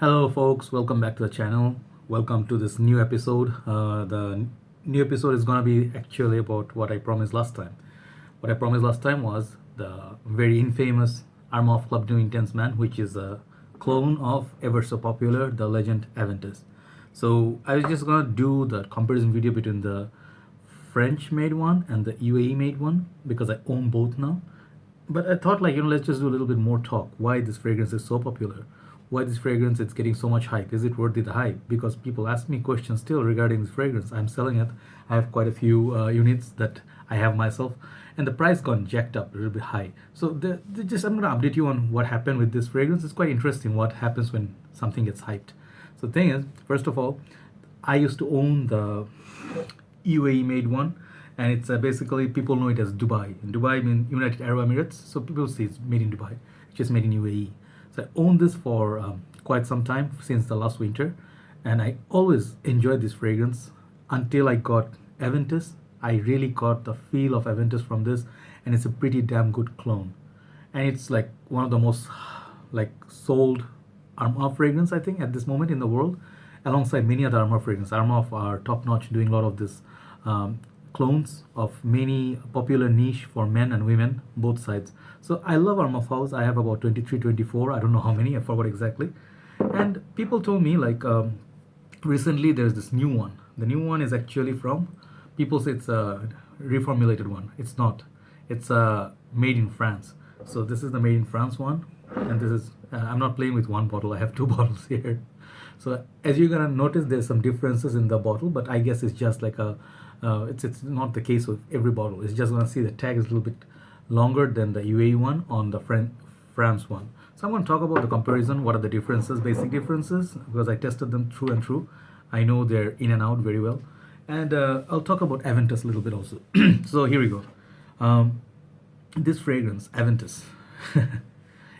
Hello, folks. Welcome back to the channel. Welcome to this new episode. The new episode is gonna be actually about what I promised last time. What I promised last time was the very infamous Armaf Club New Intense Man, which is a clone of ever so popular the legend Aventus. So I was just gonna do the comparison video between the French made one and the UAE made one because I own both now. But I thought, like, let's just do a little bit more talk. Why this fragrance is so popular? Why this fragrance is getting so much hype? Is it worthy the hype? Because people ask me questions still regarding this fragrance. I'm selling it. I have quite a few units that I have myself, and the price gone jacked up a little bit high. So I'm gonna update you on what happened with this fragrance. It's quite interesting what happens when something gets hyped. So the thing is, first of all, I used to own the UAE made one, and it's basically people know it as Dubai. In Dubai, mean United Arab Emirates, so people say it's made in Dubai. It's just made in UAE. So I owned this for quite some time since the last winter, and I always enjoyed this fragrance until I got Aventus. I really got the feel of Aventus from this, and it's a pretty damn good clone. And it's like one of the most like sold Armaf fragrance I think at this moment in the world, alongside many other Armaf fragrances. Armaf are top notch, doing a lot of this clones of many popular niche for men and women, both sides. So I love Armaf House. I have about 23, 24. I don't know how many. I forgot exactly. And people told me like recently there's this new one. The new one is actually from, people say it's a reformulated one. It's not. It's made in France. So this is the made in France one, and this is I'm not playing with one bottle. I have two bottles here. So as you're gonna notice, there's some differences in the bottle, but I guess it's just like a it's not the case with every bottle. It's just gonna see the tag is a little bit longer than the UAE one on the France one. So I'm going to talk about the comparison. What are the differences, basic differences, because I tested them through and through. I know they're in and out very well, and I'll talk about Aventus a little bit also. So here we go. This fragrance, Aventus.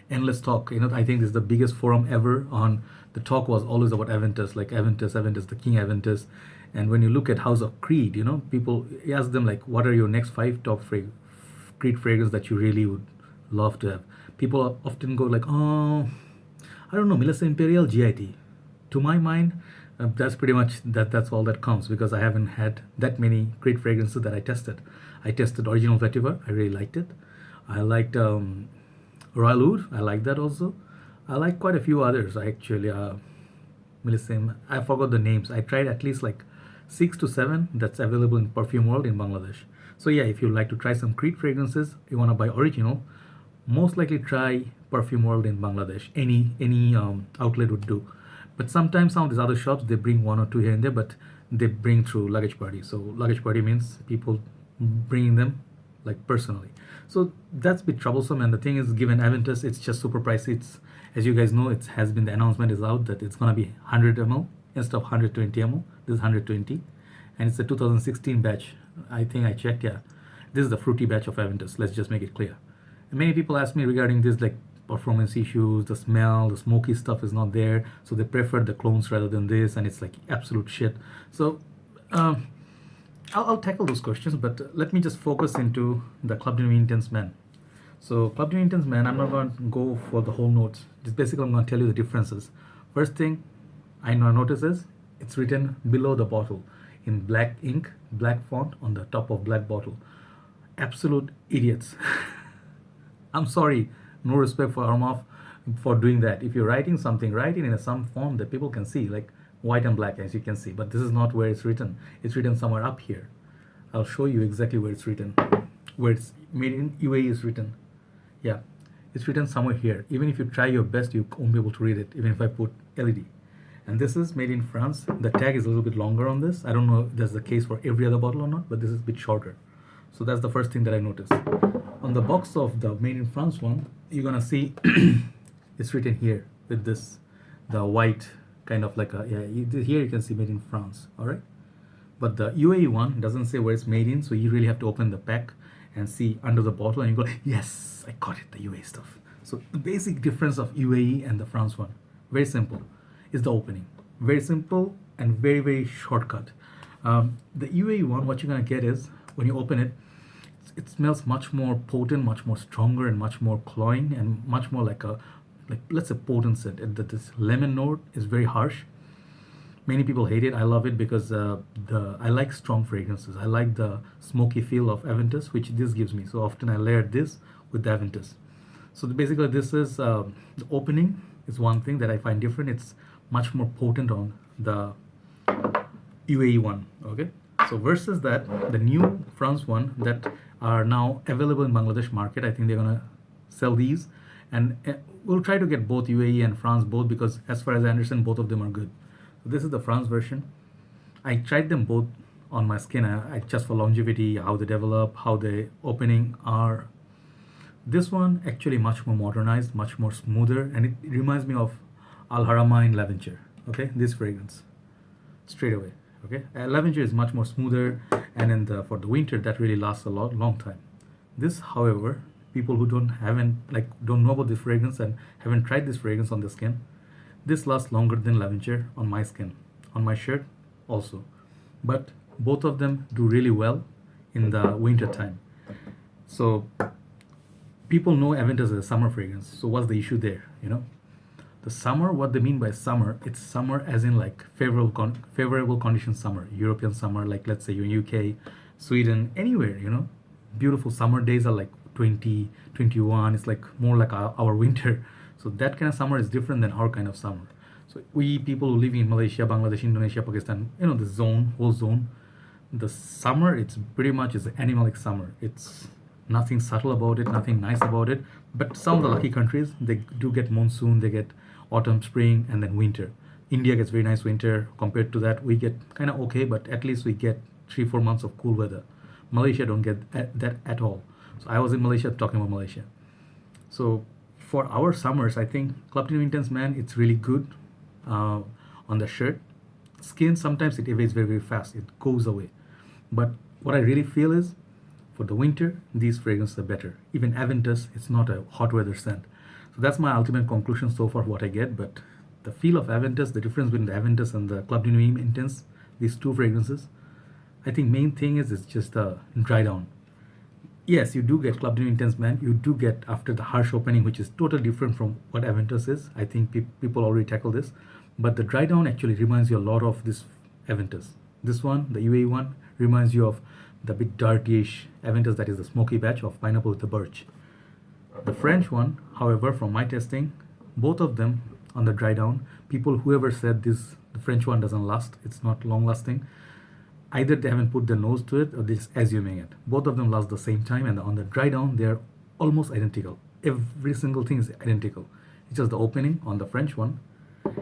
Endless talk. I think this is the biggest forum ever on. The talk was always about Aventus, like Aventus, the King Aventus. And when you look at House of Creed, people ask them like, what are your next 5 top Creed fragrance that you really would love to have? People often go like, oh, I don't know, Melissa Imperial GIT. To my mind, that's pretty much that's all that counts, because I haven't had that many great fragrances that I tested. I tested Original Vetiver. I really liked it. I liked Royal Oud. I like that also. I like quite a few others actually. Melissa, I forgot the names. I tried at least like 6 to 7 that's available in Perfume World in Bangladesh. So yeah, if you like to try some Creed fragrances, you want to buy original, most likely try Perfume World in Bangladesh. Any outlet would do. But sometimes some of these other shops, they bring 1 or 2 here and there, but they bring through luggage party. So luggage party means people bringing them like personally. So that's a bit troublesome. And the thing is, given Aventus, it's just super pricey. It's, as you guys know, it has been, the announcement is out that it's gonna be 100 ml instead of 120 ml. This is 120, and it's a 2016 batch. I think I checked. Yeah, this is the fruity batch of Aventus. Let's just make it clear. And many people ask me regarding this, like performance issues, the smell, the smoky stuff is not there, so they prefer the clones rather than this, and it's like absolute shit. So I'll tackle those questions, but let me just focus into the Club de Nuit Intense Man. So Club de Nuit Intense Man, I'm not going to go for the whole notes. Just basically, I'm going to tell you the differences. First thing I notice is it's written below the bottle in black ink, black font on the top of black bottle. Absolute idiots. I'm sorry, no respect for Armaf for doing that. If you're writing something, write it in some font that people can see, like white and black, as you can see. But this is not where it's written. It's written somewhere up here. I'll show you exactly where it's written. Where it's made in UAE is written. Yeah, it's written somewhere here. Even if you try your best, you won't be able to read it, even if I put LED. And this is made in France. The tag is a little bit longer on this. I don't know if that's the case for every other bottle or not, but this is a bit shorter. So that's the first thing that I noticed. On the box of the made in France one, you're gonna see it's written here with this, the white kind of like a, yeah, here you can see made in France, all right? But the UAE one doesn't say where it's made in, so you really have to open the pack and see under the bottle, and you go, yes, I got it, the UAE stuff. So the basic difference of UAE and the France one, very simple, is the opening. Very simple and very, very shortcut. The UAE one, what you're gonna get is, when you open it, it smells much more potent, much more stronger, and much more cloying, and much more like a like let's say potent scent. That this lemon note is very harsh. Many people hate it. I love it because the I like strong fragrances. I like the smoky feel of Aventus, which this gives me. So often I layer this with the Aventus. So basically, this is the opening is one thing that I find different. It's much more potent on the UAE one. Okay, so versus that, the new France one that are now available in Bangladesh market. I think they're gonna sell these, and we'll try to get both UAE and France both because as far as I understand, both of them are good. So this is the France version. I tried them both on my skin. I just for longevity, how they develop, how the opening are. This one actually much more modernized, much more smoother, and it reminds me of Al Harama in Lavender. Okay, this fragrance straight away. Okay, Lavender is much more smoother, and in the for the winter that really lasts a long time. This, however, people who don't know about this fragrance and haven't tried this fragrance on the skin, this lasts longer than Lavender on my skin, on my shirt also. But both of them do really well in the winter time. So people know Aventus as a summer fragrance. So what's the issue there? The summer. What they mean by summer? It's summer as in like favorable conditions summer, European summer. Like let's say you're in UK, Sweden, anywhere. Beautiful summer days are like 20, 21. It's like more like our winter. So that kind of summer is different than our kind of summer. So we people who live in Malaysia, Bangladesh, Indonesia, Pakistan, the whole zone, the summer, it's pretty much is animalic summer. It's nothing subtle about it, nothing nice about it. But some of the lucky countries, they do get monsoon, they get autumn, spring, and then winter. India gets very nice winter. Compared to that, we get kind of okay, but at least we get 3-4 months of cool weather. Malaysia don't get that at all. So I was in Malaysia talking about Malaysia. So for our summers, I think Club Team Intense Man, it's really good on the shirt. Skin, sometimes it evades very, very fast. It goes away. But what I really feel is, for the winter, these fragrances are better. Even Aventus, it's not a hot weather scent. So that's my ultimate conclusion so far, what I get. But the feel of Aventus, the difference between the Aventus and the Club Team Intense, these two fragrances, I think main thing is it's just a dry down. Yes, you do get Club Team Intense Man. You do get after the harsh opening, which is totally different from what Aventus is. I think people already tackle this. But the dry down actually reminds you a lot of this Aventus. This one, the UAE one, reminds you of the bit dirtyish Aventus, that is the smoky batch of pineapple with the birch. The French one, however, from my testing, both of them on the dry down, whoever said this, the French one doesn't last, it's not long lasting, either they haven't put their nose to it or they're just assuming it. Both of them last the same time, and on the dry down, they're almost identical. Every single thing is identical. It's just the opening on the French one.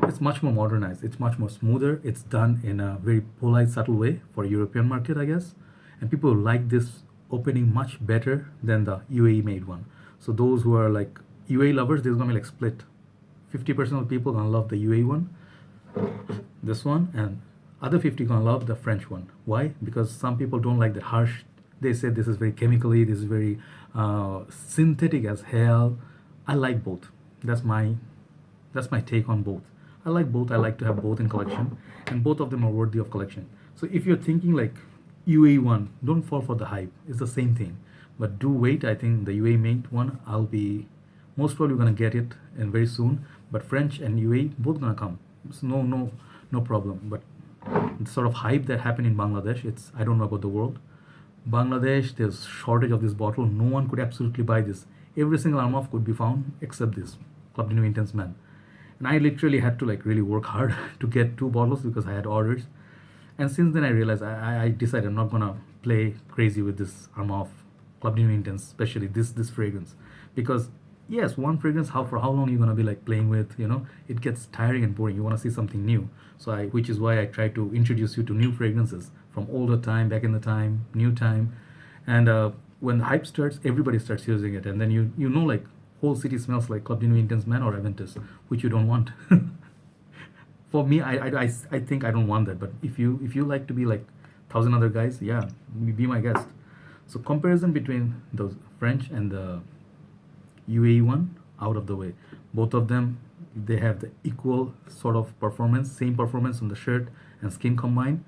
It's much more modernized. It's much more smoother. It's done in a very polite, subtle way for European market, I guess. And people like this opening much better than the UAE made one. So those who are like UAE lovers, there's gonna be like split. 50% of people gonna love the UAE one, this one, and other 50 gonna love the French one. Why? Because some people don't like the harsh. They say this is very chemically, this is very synthetic as hell. I like both. That's my take on both. I like both. I like to have both in collection, and both of them are worthy of collection. So if you're thinking like UAE one, don't fall for the hype. It's the same thing, but do wait. I think the UAE made one, I'll be most probably gonna get it and very soon. But French and UAE both gonna come. It's no problem. But the sort of hype that happened in Bangladesh, I don't know about the world. Bangladesh, there's shortage of this bottle. No one could absolutely buy this. Every single Armaf could be found except this Club Team Intense Man. And I literally had to like really work hard to get 2 bottles because I had orders. And since then I realized I decided I'm not gonna play crazy with this Armaf Club Team Intense, especially this fragrance, because yes, one fragrance, for how long you're gonna be like playing with, it gets tiring and boring. You wanna see something new. So which is why I try to introduce you to new fragrances from older time, back in the time, new time, and when the hype starts, everybody starts using it, and then you like whole city smells like Club Team Intense Man or Aventus, which you don't want. For me, I think I don't want that. But if you like to be like 1,000 other guys, yeah, be my guest. So comparison between those French and the UAE one, out of the way. Both of them, they have the equal sort of performance, same performance on the shirt and skin combined.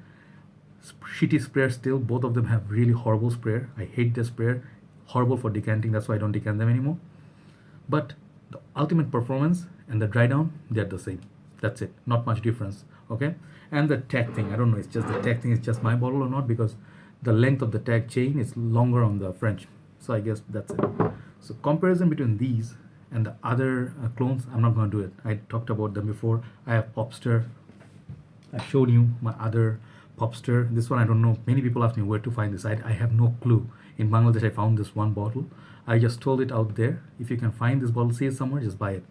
Shitty sprayer still. Both of them have really horrible sprayer. I hate the sprayer. Horrible for decanting. That's why I don't decant them anymore. But The ultimate performance and the dry down, they're the same. That's it. Not much difference. Okay. And the tag thing, I don't know. It's just the tag thing is just my bottle or not, because the length of the tag chain is longer on the French. So I guess that's it. So comparison between these and the other clones, I'm not going to do it. I talked about them before. I have Popster. I showed you my other Popster. This one I don't know. Many people ask me where to find this. I have no clue. In Bangladesh, I found this one bottle. I just told it out there. If you can find this bottle, see it somewhere, just buy it.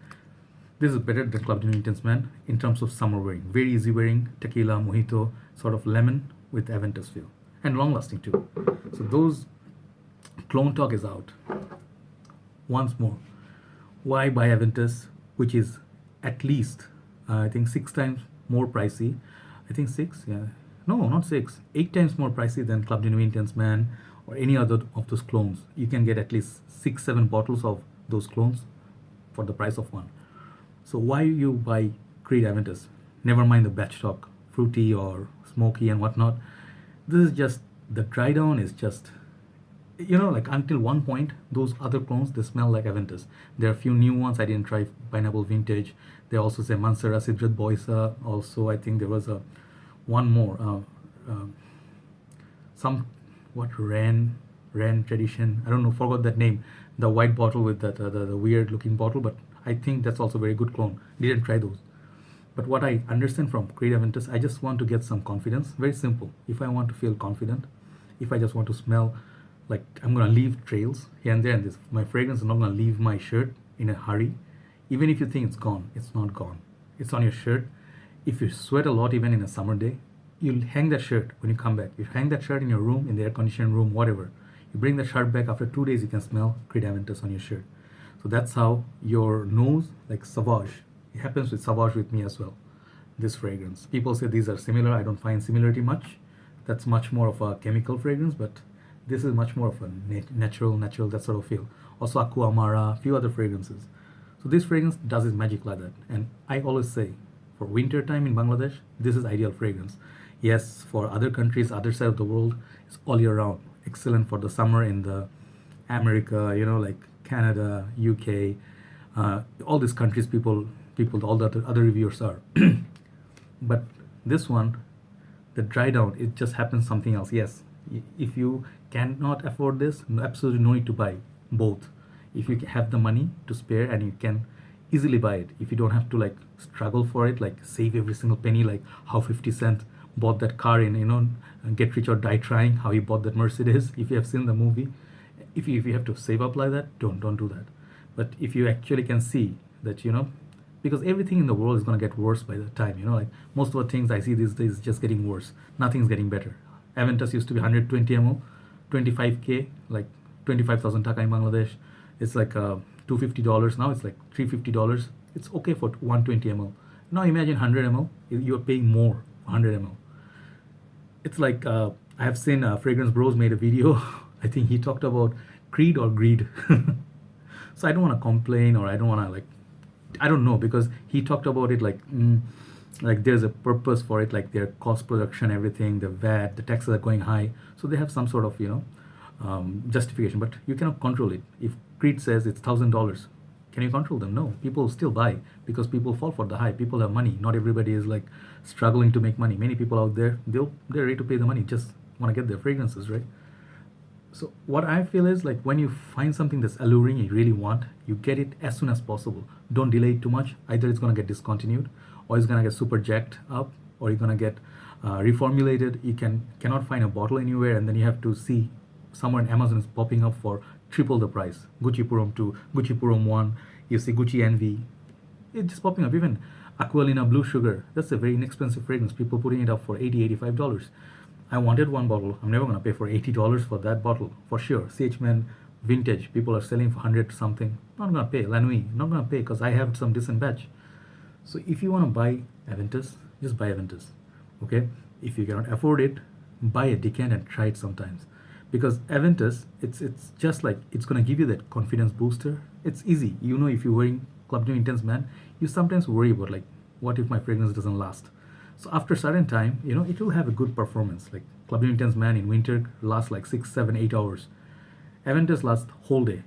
This is better than Club de Nuit Intense Man in terms of summer wearing. Very easy wearing, tequila, mojito, sort of lemon with Aventus feel. And long lasting too. So those clone talk is out. Once more, why buy Aventus, which is at least, I think 6 times more pricey. I think 6, yeah. No, not 6. 8 times more pricey than Club de Nuit Intense Man or any other of those clones. You can get at least 6-7 bottles of those clones for the price of one. So why you buy Creed Aventus? Never mind the batch stock, fruity or smoky and whatnot. This is just, the dry down is just, like until one point, those other clones, they smell like Aventus. There are a few new ones. I didn't try Pineapple Vintage. They also say Mansara Sidrat Boisa. Also, I think there was one more. Ran Tradition. I don't know, forgot that name. The white bottle with that the weird looking bottle, but I think that's also a very good clone. Didn't try those. But what I understand from Creed Aventus, I just want to get some confidence. Very simple. If I want to feel confident, if I just want to smell like I'm gonna leave trails here and there, and this, my fragrance is not gonna leave my shirt in a hurry. Even if you think it's gone, it's not gone. It's on your shirt. If you sweat a lot, even in a summer day, you'll hang that shirt when you come back. You hang that shirt in your room, in the air-conditioned room, whatever. You bring the shirt back, after 2 days, you can smell Creed Aventus on your shirt. So that's how your nose, like Sauvage, it happens with Sauvage with me as well. This fragrance. People say these are similar. I don't find similarity much. That's much more of a chemical fragrance, but this is much more of a natural, that sort of feel. Also Aqua Amara, a few other fragrances. So this fragrance does its magic like that. And I always say, for winter time in Bangladesh, this is ideal fragrance. Yes, for other countries, other side of the world, it's all year round. Excellent for the summer in the America, like Canada, UK, all these countries, people, all the other reviewers are. But this one, the dry down, it just happens something else. Yes, if you cannot afford this, absolutely no need to buy both. If you have the money to spare and you can easily buy it, if you don't have to like struggle for it, like save every single penny, like how 50 Cent bought that car in Get Rich or Die Trying, how he bought that Mercedes. If you have seen the movie, if you have to save up like that, don't do that. But if you actually can see that, because everything in the world is going to get worse by the time, like most of the things I see these days is just getting worse. Nothing's getting better. Aventus used to be 120 ml, 25k, like 25,000 taka in Bangladesh. It's like $250. Now it's like $350. It's okay for 120 ml. Now imagine 100 ml. You're paying more for 100 ml. It's like I have seen Fragrance Bros made a video. I think he talked about creed or greed. So I don't want to complain, or I don't want to I don't know, because he talked about it like there's a purpose for it, like their cost production, everything, the VAT, the taxes are going high, so they have some sort of justification. But you cannot control it. If Creed says it's $1,000, can you control them? No. People still buy because people fall for the hype. People have money. Not everybody is like struggling to make money. Many people out there, they're ready to pay the money, just want to get their fragrances, right? So what I feel is, like, when you find something that's alluring, you really want, you get it as soon as possible. Don't delay it too much. Either it's going to get discontinued, or it's going to get super jacked up, or you're going to get reformulated. You cannot find a bottle anywhere, and then you have to see somewhere in Amazon is popping up for triple the price. Gucci Purum 2, Gucci Purum 1, you see Gucci Envy. It's just popping up. Even Aqualina Blue Sugar, that's a very inexpensive fragrance. People putting it up for $80, $85. I wanted one bottle. I'm never going to pay for $80 for that bottle, for sure. CHMan Vintage, people are selling for 100 something. Not going to pay. La Nuit, not going to pay, because I have some decent batch. So if you want to buy Aventus, just buy Aventus. Okay? If you cannot afford it, buy a decant and try it sometimes. Because Aventus, it's just like, it's going to give you that confidence booster. It's easy. If you're wearing Club de Nuit Intense Man, you sometimes worry about, like, what if my fragrance doesn't last? So after a certain time, it will have a good performance. Like Club de Nuit Intense Man in winter lasts like 6, 7, 8 hours. Aventus lasts whole day,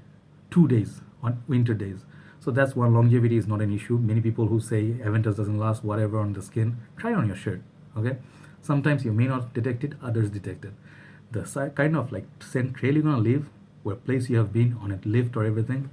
2 days on winter days. So So that's one, longevity is not an issue. Many people who say Aventus doesn't last whatever on the skin, try it on your shirt, okay? Sometimes you may not detect it, others detect it. The kind of like scent trail you're gonna leave, where place you have been on a lift or everything,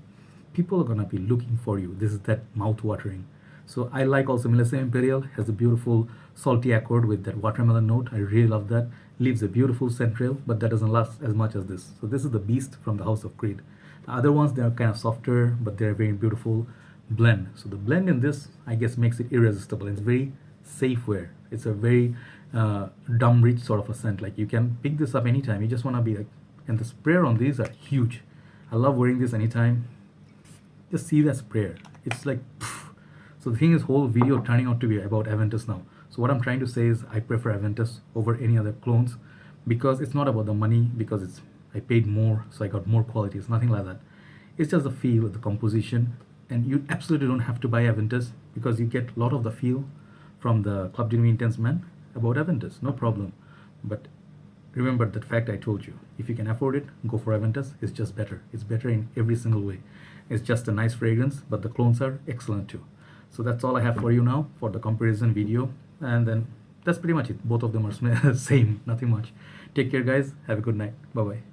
people are gonna be looking for you. This is that mouth watering. So I like also Melissa Imperial, has a beautiful salty accord with that watermelon note. I really love that. Leaves a beautiful scent trail, but that doesn't last as much as this. So this is the Beast from the House of Creed. The other ones, they are kind of softer, but they're very beautiful blend. So the blend in this, I guess, makes it irresistible. It's very safe wear. It's a very dumb rich sort of a scent. Like you can pick this up anytime. You just want to be like, and the sprayer on these are huge. I love wearing this anytime. Just see that sprayer. It's like, pff. So the thing is, whole video turning out to be about Aventus now. So what I'm trying to say is I prefer Aventus over any other clones, because it's not about the money, because it's I paid more, so I got more quality. It's nothing like that. It's just the feel, the composition, and you absolutely don't have to buy Aventus, because you get a lot of the feel from the Club Genuine Intense Man about Aventus, no problem. But remember that fact I told you. If you can afford it, go for Aventus. It's just better. It's better in every single way. It's just a nice fragrance, but the clones are excellent too. So that's all I have for you now for the comparison video. And then that's pretty much it. Both of them are same, nothing much. Take care, guys. Have a good night. Bye bye.